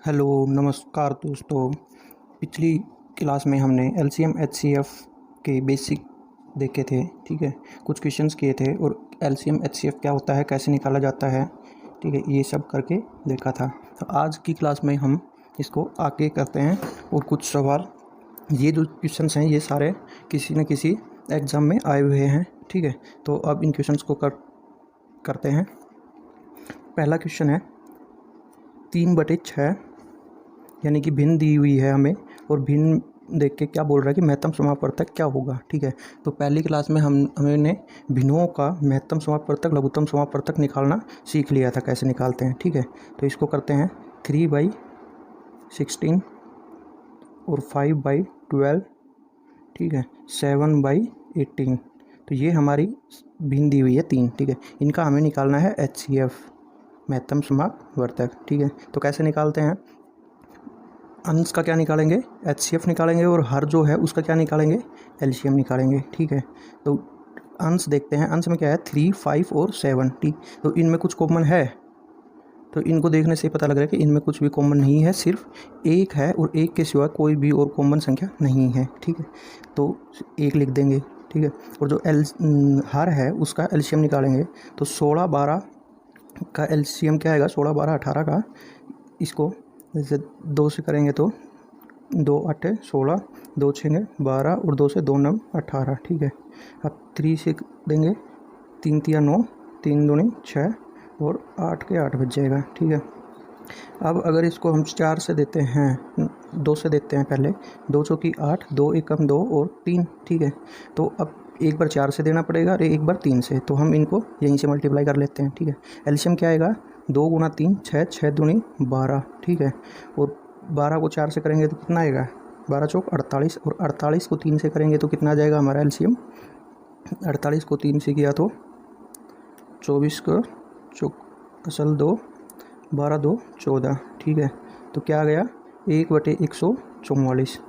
Hello नमस्कार दोस्तों। पिछली क्लास में हमने एलसीएम एचसीएफ के बेसिक देखे थे। ठीक है, कुछ क्वेश्चंस किए थे और एलसीएम एचसीएफ क्या होता है, कैसे निकाला जाता है, ठीक है, ये सब करके देखा था। तो आज की क्लास में हम इसको आगे करते हैं और कुछ सवाल, ये जो क्वेश्चंस हैं ये सारे किसी न किसी एग्ज़ाम में आए हुए हैं। ठीक है, तो अब इन क्वेश्चंस को करते हैं। पहला क्वेश्चन है 3/6 यानी कि भिन्न दी हुई है हमें, और भिन्न देख के क्या बोल रहा है कि महत्तम समापवर्तक क्या होगा। ठीक है, तो पहली क्लास में हमने भिन्नों का महत्तम समापवर्तक लघुत्तम समापवर्तक निकालना सीख लिया था, कैसे निकालते हैं। ठीक है, तो इसको करते हैं 3/16 और 5/12, ठीक है, 7/18। तो ये हमारी भिन्न दी हुई है 3। ठीक है, इनका हमें निकालना है एचसीएफ, महत्तम समापवर्तक। ठीक है, तो कैसे निकालते हैं, अंश का क्या निकालेंगे, एचसीएफ निकालेंगे, और हर जो है उसका क्या निकालेंगे, एलसीएम निकालेंगे। ठीक है, तो अंश देखते हैं। अंश में क्या है, 3, 5 और 7। ठीक, तो इनमें कुछ कॉमन है, तो इनको देखने से पता लग रहा है कि इनमें कुछ भी कॉमन नहीं है, सिर्फ एक है और एक के सिवा कोई भी और कॉमन संख्या नहीं है। ठीक है, तो एक लिख देंगे। ठीक है, और जो हर है उसका एलसीएम निकालेंगे, तो 16, 12 का एलसीएम क्या आएगा, 16, 12, 18 का। इसको जैसे 2 से करेंगे तो 2 8 16, 2 6 12 और 2 से 2 9 18। ठीक है, अब 3 से देंगे, 3 3 9, 3 दूनी 6 और 8 के 8 बच जाएगा। ठीक है, अब अगर इसको हम 4 से देते हैं, 2 से देते हैं पहले, 2 चौकी 8, 2 एकम 2 और 3। ठीक है, तो अब एक बार 4 से देना पड़ेगा और एक बार 3 से, तो हम इनको यहीं से मल्टीप्लाई कर लेते हैं। ठीक है, एलसीएम क्या आएगा, 2 गुना 3 6, 6 दूनी 12। ठीक है, और 12 को 4 से करेंगे तो कितना आएगा, 12 चौक 48, और 48 को 3 से करेंगे तो कितना आ जाएगा हमारा एलसीएम। 48 को 3 से किया तो 24 को चौक असल 2, 12 2 14। ठीक है, तो क्या आ गया, 1/144।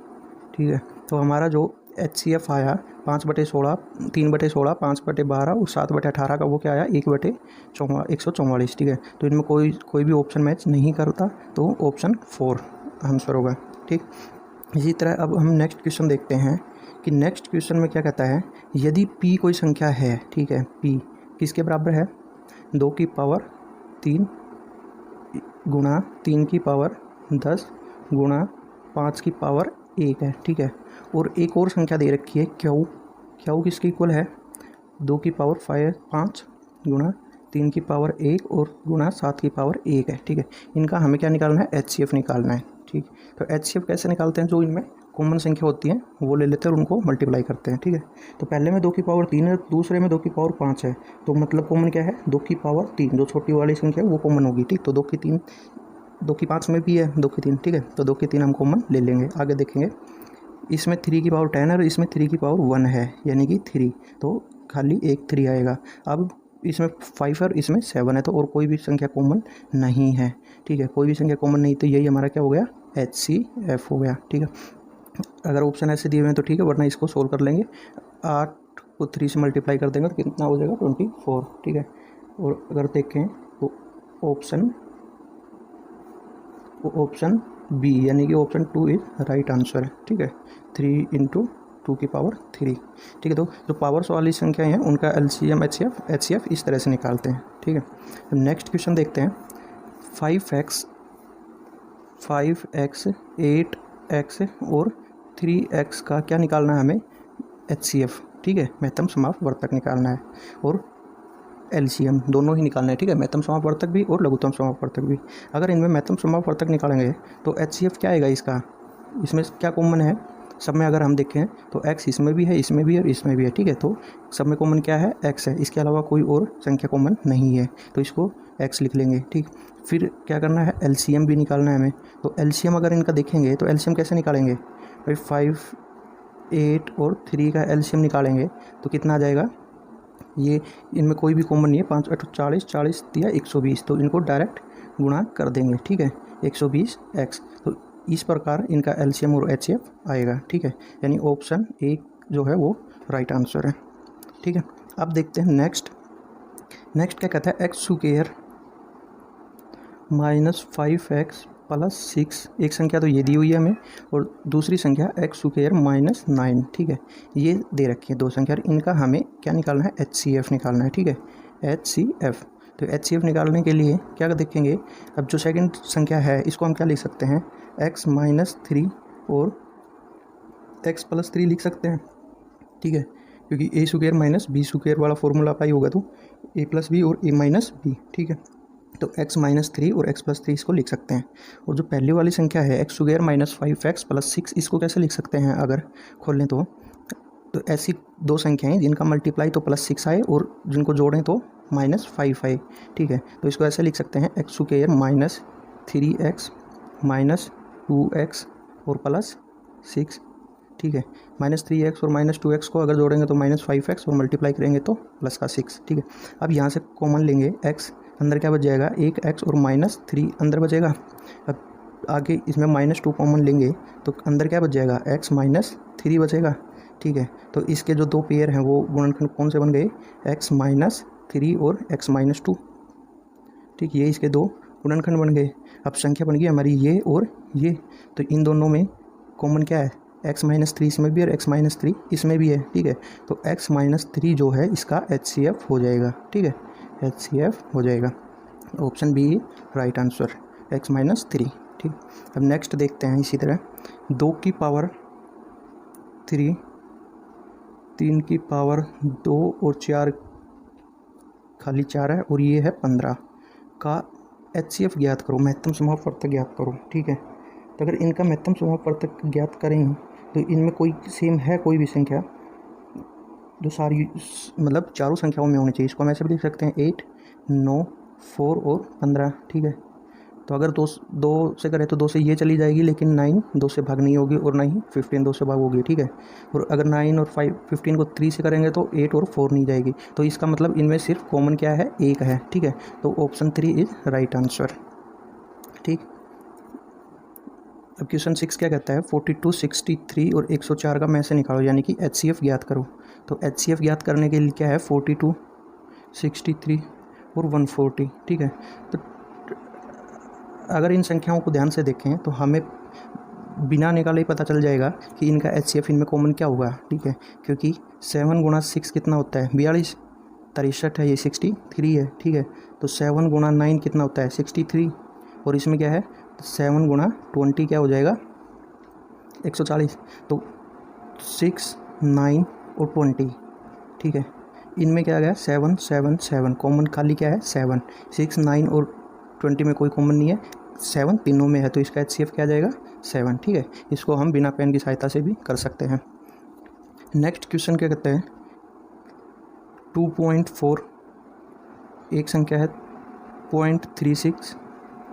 ठीक है, तो हमारा जो एचसीएफ आया 5/16, 3/16, 5/12 और 7/18 का, वो क्या आया 1/144। ठीक है, तो इनमें कोई भी ऑप्शन मैच नहीं करता, तो ऑप्शन 4 आंसर होगा। ठीक, इसी तरह अब हम नेक्स्ट क्वेश्चन देखते हैं कि नेक्स्ट क्वेश्चन में क्या कहता है, यदि p कोई संख्या है, ठीक है, p किसके बराबर है, 2 की पावर 3 गुणा 3 की पावर 10 गुणा 5 की पावर 1 है। ठीक है, और एक और संख्या दे रखी है क्यू किसके इक्वल है, 2 की पावर 5 गुणा 3 की पावर 1 और गुणा 7 की पावर 1 है। ठीक है, इनका हमें क्या निकालना है, एचसीएफ निकालना है। ठीक, तो एचसीएफ कैसे निकालते हैं, जो इनमें कॉमन संख्या होती है वो ले लेते हैं और उनको मल्टीप्लाई करते हैं। ठीक है, तो पहले में 2 की पावर 3 है, दूसरे में 2 की पावर 5 है, तो मतलब कॉमन क्या है, 2 की पावर 3, जो छोटी वाली संख्या है वो कॉमन होगी। ठीक, तो 2 की 3, 2 की 5 में भी है 2 की 3। ठीक है, तो 2 की 3 हम कॉमन ले लेंगे। आगे देखेंगे, इसमें 3 की पावर 10 है और इसमें 3 की पावर 1 है, यानी कि 3, तो खाली एक 3 आएगा। अब इसमें 5 है और इसमें 7 है, तो और कोई भी संख्या कॉमन नहीं है। ठीक है, कोई भी संख्या कॉमन नहीं, तो यही हमारा क्या हो गया, एचसीएफ हो गया। ठीक है, अगर ऑप्शन ऐसे दिए हुए हैं तो ठीक है, वरना इसको सोल्व कर लेंगे। 8 को 3 से मल्टीप्लाई कर देंगे तो कितना हो जाएगा, 24। ठीक है, और अगर देखें तो ऑप्शन बी यानी कि ऑप्शन 2 इज राइट आंसर है। ठीक है, 3 × 2 की पावर 3। ठीक है, तो जो पावर्स वाली संख्याएं हैं उनका एलसीएम एचसीएफ इस तरह से निकालते हैं। ठीक है, नेक्स्ट क्वेश्चन देखते हैं, 5x 8x और 3x का क्या निकालना है हमें, एचसीएफ। ठीक है, महत्तम समापवर्तक निकालना है और एलसीएम दोनों ही निकालना है। ठीक है, महत्तम समापवर्तक भी और लघुत्तम समापवर्तक भी। अगर इनमें महत्तम समापवर्तक निकालेंगे तो एचसीएफ क्या आएगा, इसमें क्या कॉमन है, सब में अगर हम देखें तो x इसमें भी है, इसमें भी है और इसमें भी है। ठीक है, तो सब में कॉमन क्या है, x है, इसके अलावा कोई और संख्या कॉमन नहीं है, तो इसको x लिख लेंगे। ठीक, फिर क्या करना है, एलसीएम भी निकालना है हमें। तो एलसीएम अगर इनका देखेंगे तो एलसीएम कैसे निकालेंगे भाई, 5, 8 और 3 का एलसीएम निकालेंगे तो कितना आ जाएगा, ये इनमें कोई भी कॉमन नहीं है, 5 8 40, 40 दिया 120, तो इनको डायरेक्ट गुणा कर देंगे। ठीक है, 120x, तो इस प्रकार इनका एलसीएम और एचसीएफ आएगा। ठीक है, यानी ऑप्शन 1 जो है वो राइट आंसर है। ठीक है, अब देखते हैं नेक्स्ट क्या कहता है, x² -5x प्लस 6, एक संख्या तो ये दी हुई है हमें और दूसरी संख्या x² माइनस 9, ठीक है। ये दे रखी है दो संख्या और इनका हमें क्या निकालना है, HCF निकालना है, ठीक है, HCF। तो HCF निकालने के लिए क्या देखेंगे, अब जो सेकंड संख्या है इसको हम क्या लिख सकते हैं, x माइनस 3 और x प्लस 3 लिख सकते हैं, ठीक है, क्योंकि a² माइनस b² वाला फॉर्मूला अप्लाई होगा तो a प्लस बी और a माइनस बी, ठीक है। तो x माइनस 3 और x प्लस 3 इसको लिख सकते हैं। और जो पहली वाली संख्या है x² माइनस 5x प्लस 6, इसको कैसे लिख सकते हैं अगर खोलें तो ऐसी दो संख्याएं जिनका मल्टीप्लाई तो प्लस 6 आए और जिनको जोड़ें तो माइनस 5 आए, ठीक है। तो इसको ऐसे लिख सकते हैं x² minus 3x minus 2x और प्लस 6, ठीक है। माइनस 3x और माइनस 2x को अगर जोड़ेंगे तो माइनस 5x और मल्टीप्लाई करेंगे तो प्लस का 6, ठीक है। अब यहाँ से कॉमन लेंगे x, अंदर क्या बच जाएगा, एक x और माइनस 3 अंदर बचेगा। अब आगे इसमें माइनस 2 कॉमन लेंगे तो अंदर क्या बच जाएगा, x माइनस 3 बचेगा, ठीक है। तो इसके जो दो पेयर हैं वो गुणनखंड कौन से बन गए, x माइनस 3 और x माइनस 2, ठीक, ये इसके दो गुणनखंड बन गए। अब संख्या बन गई हमारी ये और ये, तो इन दोनों में कॉमन क्या है, x माइनस 3 इसमें भी और x माइनस 3 इसमें भी है, ठीक है। तो x माइनस 3 जो है इसका HCF हो जाएगा, ठीक है, HCF हो जाएगा। Option B right answer, x minus 3, ठीक। अब नेक्स्ट देखते हैं इसी तरह 2 की पावर 3, 3 की पावर 2 और 4 खाली 4 है और ये है 15 का HCF ज्ञात करो, महत्तम समापवर्तक ज्ञात करो, ठीक है। तो अगर इनका महत्तम समापवर्तक ज्ञात करें तो इनमें कोई सेम है कोई भी संख्या जो सारी मतलब चारों संख्याओं में होनी चाहिए, इसको हम ऐसे भी लिख सकते हैं 8, 9, 4 और 15, ठीक है। तो अगर दो से करें तो 2 से ये चली जाएगी, लेकिन 9 2 से भाग नहीं होगी और ना ही 15 2 से भाग होगी, ठीक है। और अगर 9 और 15 को 3 से करेंगे तो 8 और 4 नहीं जाएगी। तो इसका मतलब इनमें सिर्फ कॉमन क्या है, एक है, ठीक है। तो ऑप्शन 3 इज राइट आंसर, ठीक। अब क्वेश्चन 6 क्या कहता है, 42, 63 और 104 का में से निकालो, यानी कि HCF ज्ञात करो। तो HCF ज्ञात करने के लिए क्या है, 42, 63 और 140, ठीक है। तो अगर इन संख्याओं को ध्यान से देखें तो हमें बिना निकाले ही पता चल जाएगा कि इनका HCF इनमें कॉमन क्या होगा, ठीक है। क्योंकि 7 गुणा 6 कितना होता है, 42, 63 है, ये 63 है, ठीक है। तो 7 गुणा 9 कितना होता है, 63 और इसमें क्या है, 7 गुणा 20 क्या हो जाएगा, 140। तो 6, 9 और 20, ठीक है। इनमें क्या गया, 7 7 7 कॉमन खाली क्या है, 7, 6, 9 और 20 में कोई कॉमन नहीं है, 7 तीनों में है, तो इसका HCF क्या आ जाएगा, 7, ठीक है। इसको हम बिना पेन की सहायता से भी कर सकते हैं। नेक्स्ट क्वेश्चन क्या कहते हैं, 2.4, एक संख्या है 0.36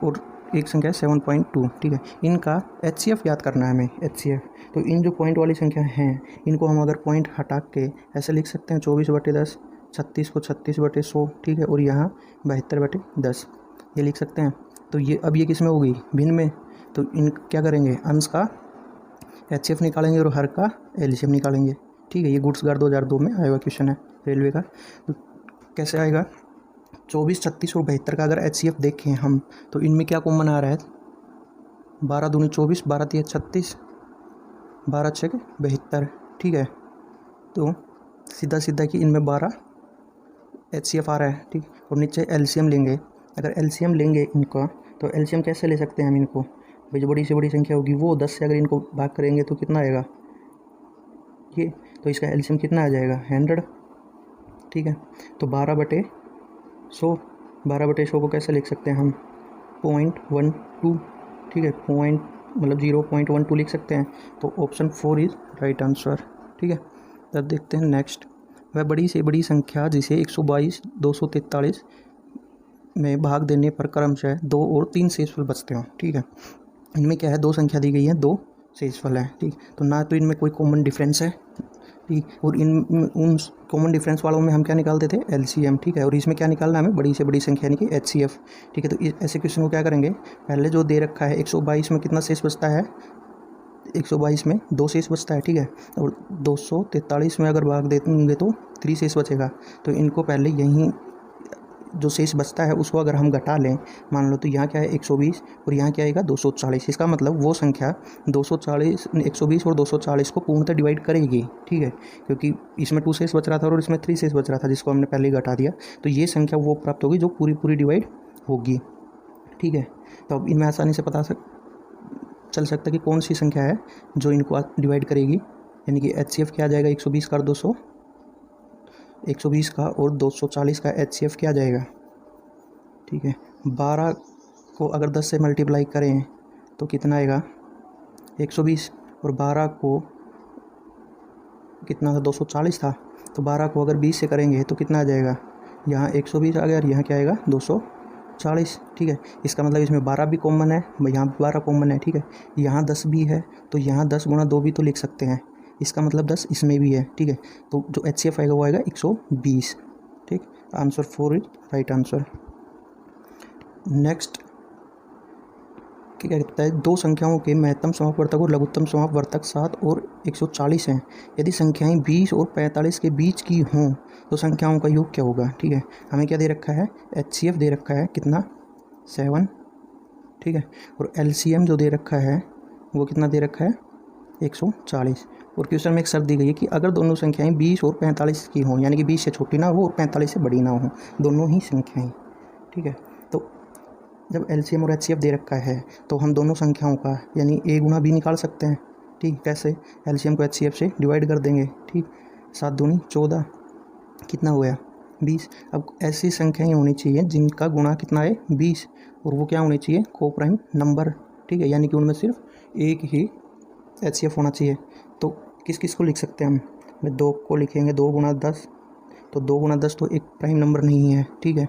और एक संख्या है 7.2, ठीक है। इनका HCF याद करना है हमें, HCF। तो इन जो पॉइंट वाली संख्या हैं इनको हम अगर पॉइंट हटा के ऐसे लिख सकते हैं, 24/10, 36 को 36/100, ठीक है, और यहाँ 72/10 ये लिख सकते हैं। तो ये अब ये किस में होगी, भिन्न में। तो इन क्या करेंगे, अंश का HCF निकालेंगे और हर का LCM निकालेंगे, ठीक है। ये गुड्स गार्ड 2002 में आया हुआ क्वेश्चन है रेलवे का। तो कैसे आएगा, 24, 36 और 72 का अगर HCF देखें हम तो इनमें क्या कॉमन आ रहा है, 12 दूनी 24, 12 तिया 36, 12 छः 72, ठीक है। तो सीधा सीधा कि इनमें 12 HCF आ रहा है, ठीक। और नीचे LCM लेंगे, अगर LCM लेंगे इनका तो LCM कैसे ले सकते हैं हम इनको, भाई जो बड़ी से बड़ी संख्या होगी वो 10 से अगर इनको भाग करेंगे तो कितना आएगा ये, तो इसका LCM कितना आ जाएगा, 100, ठीक है। तो 12/100, 12/100 को कैसे लिख सकते हैं हम, 0.12, ठीक है, पॉइंट मतलब 0.12 लिख सकते हैं। तो ऑप्शन 4 इज राइट आंसर, ठीक है। तब देखते हैं नेक्स्ट, वह बड़ी से बड़ी संख्या जिसे 122, 243 में भाग देने पर क्रमशः 2 और 3 शेषफल बचते हो, ठीक है। इनमें क्या है, दो संख्या दी गई है, 2 शेषफल है, ठीक। तो ना तो इनमें कोई कॉमन डिफरेंस है, ठीक, और इन उन कॉमन डिफरेंस वालों में हम क्या निकालते थे, LCM, ठीक है। और इसमें क्या निकालना है हमें, बड़ी से बड़ी संख्या यानी कि HCF, ठीक है। तो ऐसे क्वेश्चन को क्या करेंगे, पहले जो दे रखा है 122 में कितना शेष बचता है, 122 में 2 शेष बचता है, ठीक है। और 243 में अगर भाग देंगे तो 3 शेष बचेगा। तो इनको पहले यहीं जो शेष बचता है उसको अगर हम घटा लें, मान लो तो यहाँ क्या है 120 और यहाँ क्या आएगा 240। इसका मतलब वो संख्या 240, 120 और 240 को पूर्णतः डिवाइड करेगी, ठीक है, क्योंकि इसमें 2 शेष बच रहा था और इसमें 3 शेष बच रहा था जिसको हमने पहले ही घटा दिया। तो ये संख्या वो प्राप्त होगी जो पूरी पूरी डिवाइड होगी, ठीक है। तो अब इनमें आसानी से पता चल सकता है कि कौन सी संख्या है जो इनको डिवाइड करेगी। यानी कि HCF क्या आ जाएगा 120 का 120 का और 240 का HCF क्या आ जाएगा, ठीक है। 12 को अगर 10 से मल्टीप्लाई करें तो कितना आएगा 120, और 12 को कितना था 240 था, तो 12 को अगर 20 से करेंगे तो कितना आ जाएगा, यहाँ 120 आ गया और यहाँ क्या आएगा 240, ठीक है। इसका मतलब इसमें 12 भी कॉमन है, यहाँ भी 12 कॉमन है, ठीक है। यहाँ 10 भी है तो यहाँ 10 गुणा 2 भी तो लिख सकते हैं, इसका मतलब 10 इसमें भी है, ठीक है। तो जो HCF आएगा वो आएगा 120, ठीक। Answer 4 is right answer. Next क्या कहता है, दो संख्याओं के महत्तम समापवर्तक और लघुत्तम समापवर्तक 7 और 140 हैं। यदि संख्याएं 20 और 45 के बीच की हों तो संख्याओं का योग क्या होगा, ठीक है। हमें क्या दे रखा है, HCF दे रखा है कितना 7, ठीक है, और LCM जो दे रखा है वो कितना दे रखा है 140। और क्वेश्चन में एक शर्त दी गई है कि अगर दोनों संख्याएं 20 और 45 की हों, यानी कि 20 से छोटी ना हो और 45 से बड़ी ना हो, दोनों ही संख्याएं, ठीक है। तो जब LCM और HCF दे रखा है तो हम दोनों संख्याओं का यानी A गुना B निकाल सकते हैं, ठीक। कैसे, LCM को HCF से डिवाइड कर देंगे, ठीक। 7 दूनी 14, कितना हो गया 20। अब ऐसी संख्याएं होनी चाहिए जिनका गुणा कितना है 20, और वो क्या होनी चाहिए को प्राइम नंबर, ठीक है, यानी कि उनमें सिर्फ एक ही HCF होना चाहिए। तो किस किस को लिख सकते हैं हम, 2 को लिखेंगे 2 गुणा 10, तो 2 गुणा 10 तो एक प्राइम नंबर नहीं है, ठीक है।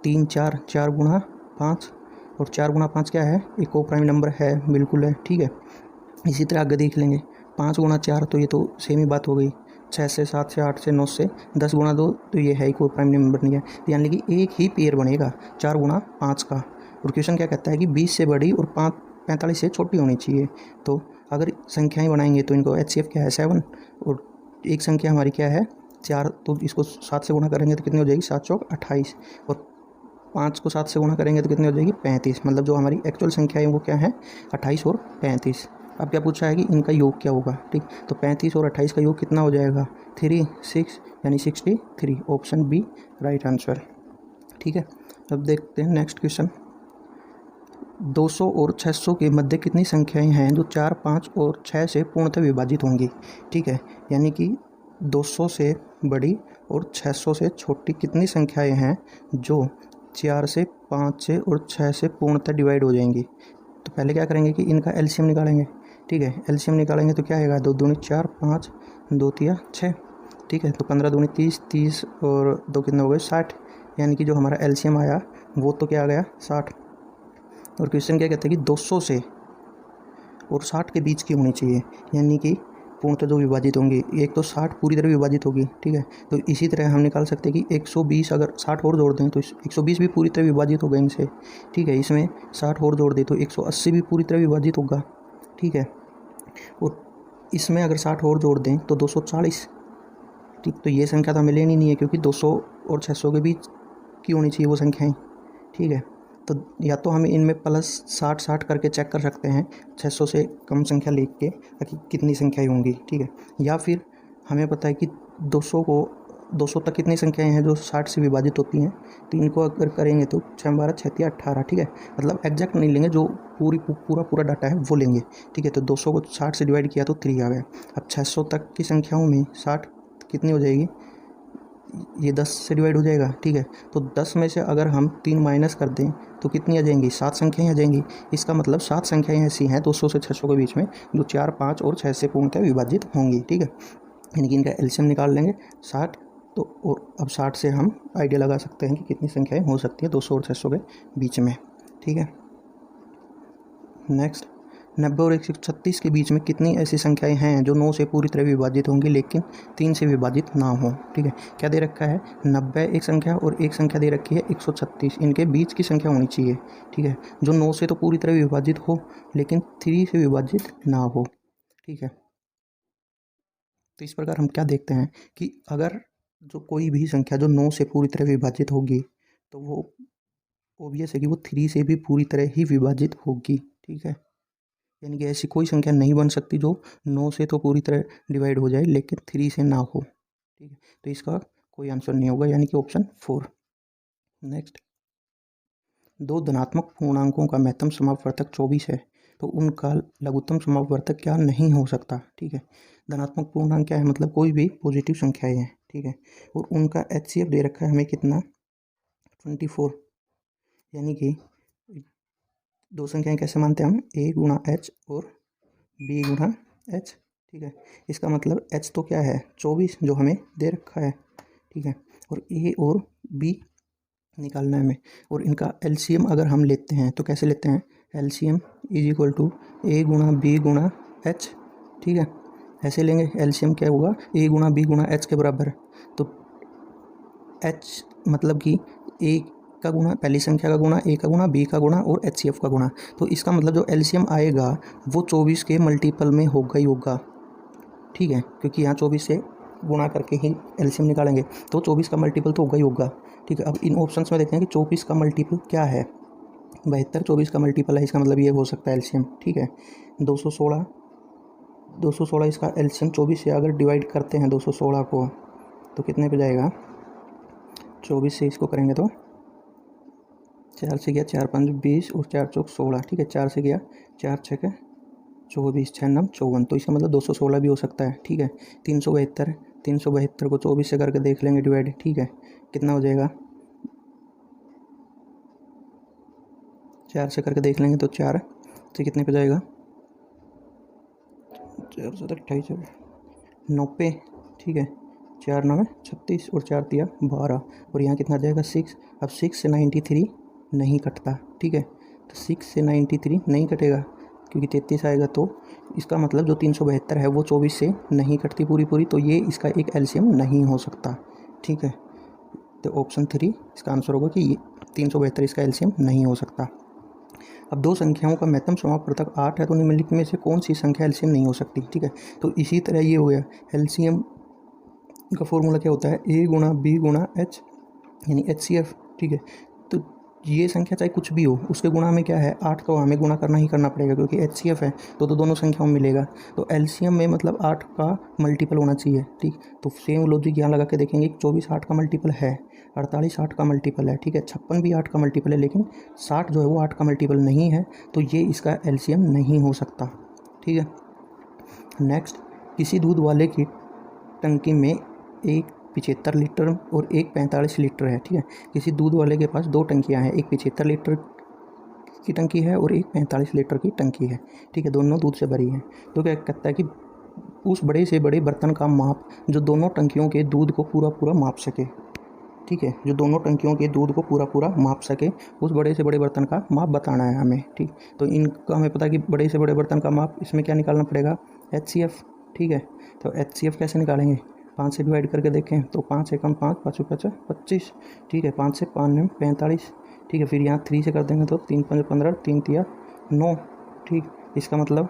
3 4, 4 गुणा 5, और 4 गुणा 5 क्या है, एक को प्राइम नंबर है, बिल्कुल है, ठीक है। इसी तरह आगे देख लेंगे 5 गुणा 4, तो ये तो सेम ही बात हो गई। 6 से 7 से 8 से 9 से 10 गुणा 2, तो ये है ही कोई प्राइम नंबर नहीं है, यानी कि एक ही पेयर बनेगा 4 गुणा 5 का। और क्वेश्चन क्या कहता है कि 20 से बड़ी और 45 से छोटी होनी चाहिए। तो अगर संख्याएं बनाएंगे तो इनको HCF क्या है 7, और एक संख्या हमारी क्या है 4, तो इसको 7 से गुणा करेंगे तो कितनी हो जाएगी 7 चौक 28, और 5 को 7 से गुणा करेंगे तो कितनी हो जाएगी 35। मतलब जो हमारी एक्चुअल संख्या है वो क्या है 28 और 35। अब क्या पूछा है कि इनका योग क्या होगा, ठीक। तो 35 और 28 का योग कितना हो जाएगा 3 6, यानी 63। ऑप्शन बी राइट आंसर, ठीक है। अब देखते हैं नेक्स्ट क्वेश्चन। 200 और 600 के मध्य कितनी संख्याएं हैं जो 4, 5 और 6 से पूर्णतः विभाजित होंगी, ठीक है। यानी कि 200 से बड़ी और 600 से छोटी कितनी संख्याएं हैं जो 4 से 5 से और 6 से पूर्णतः डिवाइड हो जाएंगी। तो पहले क्या करेंगे कि इनका LCM निकालेंगे, ठीक है। LCM निकालेंगे तो क्या आएगा 2 दूनी 4, 5 2 तिया 6, ठीक है। तो 15 दूनी 30, 30 और 2 कितने हो गए 60, यानी कि जो हमारा LCM आया वो तो क्या आ गया 60। और क्वेश्चन क्या कहते हैं कि 200 से और 60 के बीच की होनी चाहिए, यानी कि पूर्णतः जो विभाजित होंगी। एक तो 60 पूरी तरह विभाजित होगी, ठीक है। तो इसी तरह हम निकाल सकते हैं कि 120 अगर 60 और जोड़ दें तो 120 भी पूरी तरह विभाजित होगा इनसे, ठीक है। इसमें 60 और जोड़ दें तो 180 भी पूरी तरह विभाजित होगा, ठीक है। और इसमें अगर 60 और जोड़ दें तो 240, ठीक। तो ये संख्या तो हमें लेनी नहीं है क्योंकि 200 और 600 के बीच की होनी चाहिए वो संख्याएँ, ठीक है। तो या तो हम इनमें प्लस 60 करके चेक कर सकते हैं 600 से कम संख्या लिख के ताकि कितनी संख्याएं होंगी, ठीक है। या फिर हमें पता है कि 200 तक कितनी संख्याएं हैं जो 60 से विभाजित होती हैं, तो इनको अगर करेंगे तो 6 12 6 18, ठीक है। मतलब एग्जैक्ट नहीं लेंगे, जो पूरा डाटा है वो लेंगे, ठीक है। तो 200 को 60 से डिवाइड किया तो 3 आ गया। अब 600 तक की संख्याओं में 60 कितनी हो जाएगी, ये 10 से डिवाइड हो जाएगा, ठीक है। तो 10 में से अगर हम 3 माइनस कर दें तो कितनी आ जाएंगी 7 संख्याएं आ जाएंगी। इसका मतलब 7 संख्याएं ऐसी हैं 200 से 600 के बीच में जो 4, 5 और 6 से पूर्णतः विभाजित होंगी, ठीक है। यानी कि इनका LCM निकाल लेंगे 60। तो और अब 60 से हम आइडिया लगा सकते हैं कि कितनी संख्याएं हो सकती है 200 और 600 के बीच में, ठीक है। नेक्स्ट, 90 और 136 के बीच में कितनी ऐसी संख्याएं हैं जो 9 से पूरी तरह विभाजित होंगी लेकिन 3 से विभाजित ना हो, ठीक है। क्या दे रखा है 90 एक संख्या और एक संख्या दे रखी है 136, इनके बीच की संख्या होनी चाहिए, ठीक है, जो 9 से तो पूरी तरह विभाजित हो लेकिन 3 से विभाजित ना हो, ठीक है। तो इस प्रकार हम क्या देखते हैं कि अगर जो कोई भी संख्या जो 9 से पूरी तरह विभाजित होगी तो वो ऑब्वियस है कि वो 3 से भी पूरी तरह ही विभाजित होगी। ठीक है, यानी कि ऐसी कोई संख्या नहीं बन सकती जो 9 से तो पूरी तरह डिवाइड हो जाए लेकिन 3 से ना हो। ठीक है, तो इसका कोई आंसर नहीं होगा, यानी कि ऑप्शन 4। नेक्स्ट, दो धनात्मक पूर्णांकों का महत्तम समापवर्तक 24 है तो उनका लघुत्तम समापवर्तक क्या नहीं हो सकता। ठीक है, धनात्मक पूर्णांक क्या है, मतलब कोई भी पॉजिटिव संख्याएं हैं। ठीक है, और उनका HCF दे रखा है हमें कितना, 24, यानी कि दो संख्याएं कैसे मानते हैं हम, A गुणा H और B गुणा H। ठीक है, इसका मतलब H तो क्या है, 24 जो हमें दे रखा है। ठीक है, और A और B निकालना है हमें, और इनका LCM अगर हम लेते हैं तो कैसे लेते हैं, LCM is equal to A गुणा B गुणा H। ठीक है, ऐसे लेंगे, LCM क्या होगा, A गुणा B गुणा H के बराबर। तो H मतलब कि A का गुणा, पहली संख्या का गुणा, A का गुणा, B का गुणा और HCF का गुणा। तो इसका मतलब जो LCM आएगा वो 24 के मल्टीपल में होगा ही होगा। ठीक है, क्योंकि यहाँ 24 से गुणा करके ही LCM निकालेंगे, तो 24 का मल्टीपल तो होगा ही होगा। ठीक है, अब इन ऑप्शंस में देखते हैं कि 24 का मल्टीपल क्या है। 72 24 का मल्टीपल है, इसका मतलब ये हो सकता है LCM। ठीक है, 216 इसका LCM 24 से अगर डिवाइड करते हैं 216 को तो कितने पे जाएगा, 24 से इसको करेंगे तो 4 से गया 4 5 20 और 4 चौक 16। ठीक है, 4 से गया 4 6 24, 6 9 54, तो इसका मतलब 216 भी हो सकता है। ठीक है, 372 को 24 से करके देख लेंगे डिवाइड। ठीक है, कितना हो जाएगा, 4 से करके देख लेंगे तो 4 से कितने पे जाएगा, 4 से 28 90। ठीक है, 4 9 36 और 4 तिया 12, और यहाँ कितना जाएगा 6। अब 6 से 93 नहीं कटता। ठीक है, तो 6 से 93 नहीं कटेगा क्योंकि 33 आएगा, तो इसका मतलब जो 372 है वो 24 से नहीं कटती पूरी, तो ये इसका एक LCM नहीं हो सकता। ठीक है, तो ऑप्शन 3 इसका आंसर होगा कि ये 372 इसका LCM नहीं हो सकता। अब दो संख्याओं का महत्तम समापवर्तक 8 है तो निम्नलिखित में से कौन सी संख्या LCM नहीं हो सकती। ठीक है, तो इसी तरह ये हो गया, LCM का फॉर्मूला क्या होता है, A गुणा B गुणा H यानी HCF। ठीक है, तो ये संख्या चाहे कुछ भी हो उसके गुणा में क्या है, 8 का हमें गुणा करना ही करना पड़ेगा क्योंकि HCF है तो दोनों संख्याओं में मिलेगा। तो LCM में मतलब 8 का मल्टीपल होना चाहिए। ठीक, तो सेम लॉजिक यहाँ लगा के देखेंगे, 24 8 का मल्टीपल है, 48 8 का मल्टीपल है। ठीक है, 56 भी 8 का मल्टीपल है, लेकिन 60 जो है वो 8 का मल्टीपल नहीं है, तो ये इसका LCM नहीं हो सकता। ठीक है, नेक्स्ट, किसी दूध वाले की टंकी में एक 75 लीटर और एक 45 लीटर है। ठीक है, किसी दूध वाले के पास दो टंकियां हैं, एक 75 लीटर की टंकी है और एक 45 लीटर की टंकी है। ठीक है, दोनों दूध से भरी हैं। तो क्या कहता है कि उस बड़े से बड़े बर्तन का माप जो दोनों टंकियों के दूध को पूरा माप सके। ठीक है, जो दोनों टंकियों के दूध को पूरा माप सके, उस बड़े से बड़े बर्तन का माप बताना है हमें। ठीक, तो इनका हमें पता है कि बड़े से बड़े बर्तन का माप, इसमें क्या निकालना पड़ेगा, HCF। ठीक है, तो HCF कैसे निकालेंगे, 5 से डिवाइड करके देखें तो 5 एकम 5 5 5 25। ठीक है, 5 से 5 9 45। ठीक है, फिर यहाँ 3 से कर देंगे तो 3 5 15, 3 तिया 9। ठीक, इसका मतलब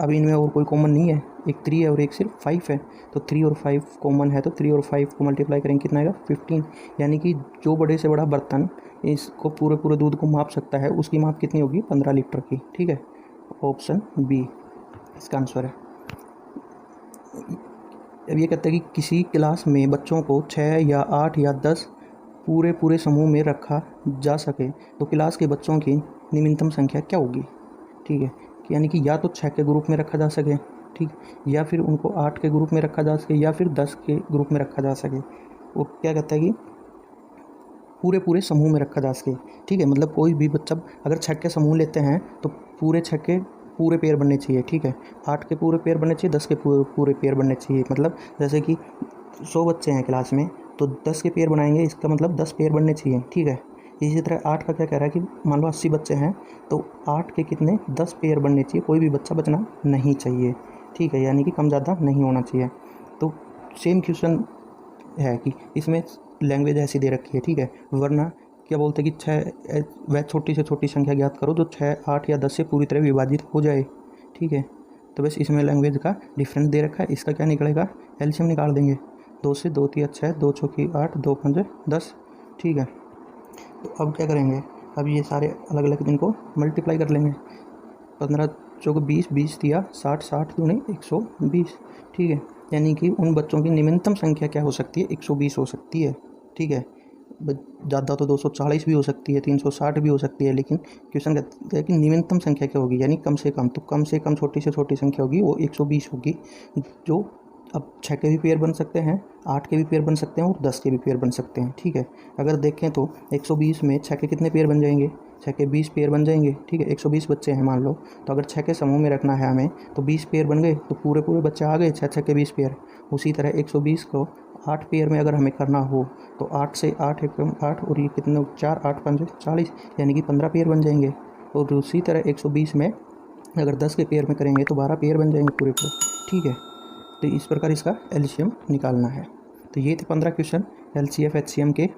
अब इनमें और कोई कॉमन नहीं है, एक 3 है और एक सिर्फ 5 है, तो 3 और 5 कॉमन है, तो 3 और 5 को मल्टीप्लाई करेंगे कितना आएगा, 15। यानी कि जो बड़े से बड़ा बर्तन इसको पूरे दूध को माप सकता है उसकी माप कितनी होगी, 15 लीटर की। ठीक है, ऑप्शन बी इसका आंसर है। अब ये कहता है कि किसी क्लास में बच्चों को 6 या 8 या 10 पूरे समूह में रखा जा सके तो क्लास के बच्चों की न्यूनतम संख्या क्या होगी। ठीक है, यानी कि या तो 6 के ग्रुप में रखा जा सके, ठीक, या फिर उनको 8 के ग्रुप में रखा जा सके, या फिर 10 के ग्रुप में रखा जा सके। और क्या कहता है कि पूरे समूह में रखा जा सके। ठीक है, मतलब कोई भी बच्चा अगर 6 के समूह लेते हैं तो पूरे 6 के पूरे पेयर बनने चाहिए। ठीक है, 8 के पूरे पेयर बनने चाहिए, 10 के पूरे पेयर बनने चाहिए। मतलब जैसे कि 100 बच्चे हैं क्लास में तो 10 के पेयर बनाएंगे, इसका मतलब 10 पेयर बनने चाहिए। ठीक है, इसी तरह 8 का क्या कह रहा है कि मान लो 80 बच्चे हैं तो 8 के कितने 10 पेयर बनने चाहिए, कोई भी बच्चा बचना नहीं चाहिए। ठीक है, यानी कि कम ज़्यादा नहीं होना चाहिए। तो सेम क्वेश्चन है कि इसमें लैंग्वेज ऐसी दे रखी है। ठीक है, वरना क्या बोलते हैं कि 6 वह छोटी से छोटी संख्या ज्ञात करो जो 6 8 या 10 से पूरी तरह विभाजित हो जाए। ठीक है, तो बस इसमें लैंग्वेज का डिफरेंस दे रखा है। इसका क्या निकलेगा, LCM निकाल देंगे, 2 से 2 तिया 6, 2 चौकी 8, 2 पंजे 10। ठीक है, तो अब क्या करेंगे, अब ये सारे अलग अलग इनको मल्टीप्लाई कर लेंगे। 15 चौक 20, 20 दिया 60, 60 दूनी 120, ठीक है। यानी कि उन बच्चों की निम्नतम संख्या क्या हो सकती है, 120 हो सकती है, ठीक है। ज़्यादा तो 240 भी हो सकती है, 360 भी हो सकती है, लेकिन क्वेश्चन कहते हैं कि निम्नतम संख्या क्या होगी, यानी कम से कम। तो कम से कम छोटी से छोटी संख्या होगी वो 120 होगी, जो अब 6 के भी पेयर बन सकते हैं, 8 के भी पेयर बन सकते हैं और 10 के भी पेयर बन सकते हैं, ठीक है। अगर देखें तो 120 में 6 के कितने पेयर बन जाएंगे, 6 के 20 पेयर बन जाएंगे, ठीक है। 120 बच्चे हैं मान लो, तो अगर 6 के समूह में रखना है हमें तो 20 पेयर बन गए, तो पूरे पूरे बच्चे आ गए 6 के 20 पेयर। उसी तरह 120 को 8 पेयर में अगर हमें करना हो तो 8 से 8 एकम 8 और ये कितने 4, 8 5 40, यानी कि 15 पेयर बन जाएंगे। और उसी तरह 120 में अगर 10 के पेयर में करेंगे तो 12 पेयर बन जाएंगे पूरे पूरे, ठीक है। तो इस प्रकार इसका एलसीएम निकालना है। तो ये थे 15 क्वेश्चन एलसीएफ एचसीएम के